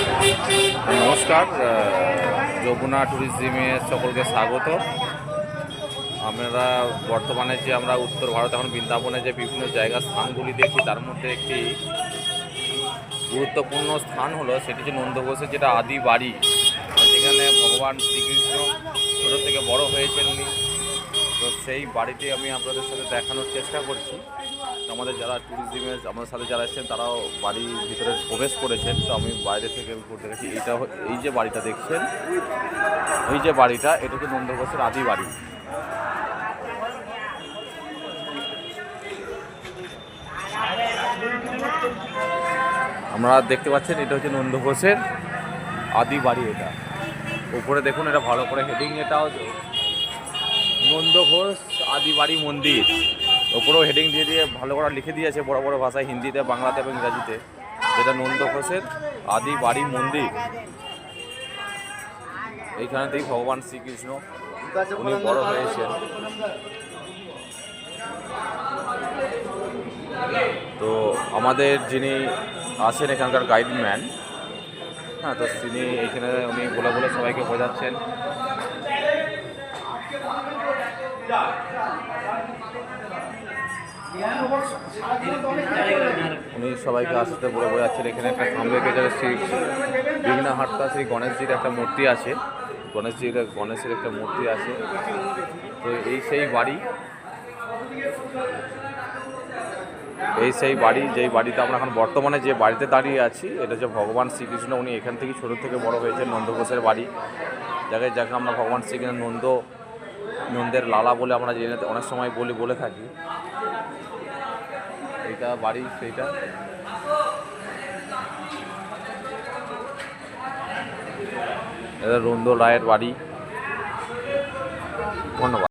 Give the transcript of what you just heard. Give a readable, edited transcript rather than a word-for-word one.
নমস্কার, যমুনা ট্যুরিজমে সকলকে স্বাগত। আমরা বর্তমানে যে আমরা উত্তর ভারত এখন বৃন্দাবনে যে বিভিন্ন জায়গার স্থানগুলি দেখি, তার মধ্যে একটি গুরুত্বপূর্ণ স্থান হলো সেটি হচ্ছে নন্দঘোষের যেটা আদি বাড়ি, যেখানে ভগবান শ্রীকৃষ্ণ ছোটো থেকে বড় হয়েছেন উনি। তো সেই বাড়িটি আমি আপনাদের সাথে দেখানোর চেষ্টা করছি। আমাদের যারা ট্যুরিজমে আমাদের সাথে যারা এসেছেন তারাও বাড়ির ভিতরে প্রবেশ করেছেন। তো আমি বাইরে থেকে ঘুরতে গেছি। এই যে বাড়িটা দেখছেন, এই যে বাড়িটা, এটা হচ্ছে নন্দঘোষের আদি বাড়ি। আমরা দেখতে পাচ্ছেন এটা হচ্ছে নন্দঘোষের আদি বাড়ি। এটা উপরে দেখুন, এটা ভালো করে হেডিং, এটাও নন্দঘোষ আদি বাড়ি মন্দির। ওপরেও হেডিং দিয়ে ভালো করে লিখে দিয়েছে বড় বড় ভাষায়, হিন্দিতে, বাংলাতে এবং ইংরাজিতে, যেটা নন্দঘোষের আদি বাড়ি মন্দির। এইখানেতেই ভগবান শ্রীকৃষ্ণ উনি বড় হয়েছেন। তো আমাদের যিনি আছেন এখানকার গাইডম্যান, তো তিনি এখানে উনি বলে বলে সবাইকে বোঝাচ্ছেন। উনি সবাইকে আসতে বলে বোঝাচ্ছেন। এখানে একটা সামনে শ্রী বিঘ্নহার্তা শ্রী গণেশজির একটা মূর্তি আছে, গণেশের একটা মূর্তি আছে। তো এই সেই বাড়ি, যেই বাড়িতে আমরা এখন বর্তমানে যে বাড়িতে দাঁড়িয়ে আছি, এটা হচ্ছে ভগবান শ্রীকৃষ্ণ। উনি এখান থেকে ছোটো থেকে বড় হয়েছেন, নন্দঘোষের বাড়ি। যাকে আমরা ভগবান শ্রীকৃষ্ণ নন্দের লালা বলে আমরা অনেক সময় বলে থাকি। এইটা বাড়ি, সেইটা এটা নন্দ রায়ের বাড়ি। ধন্যবাদ।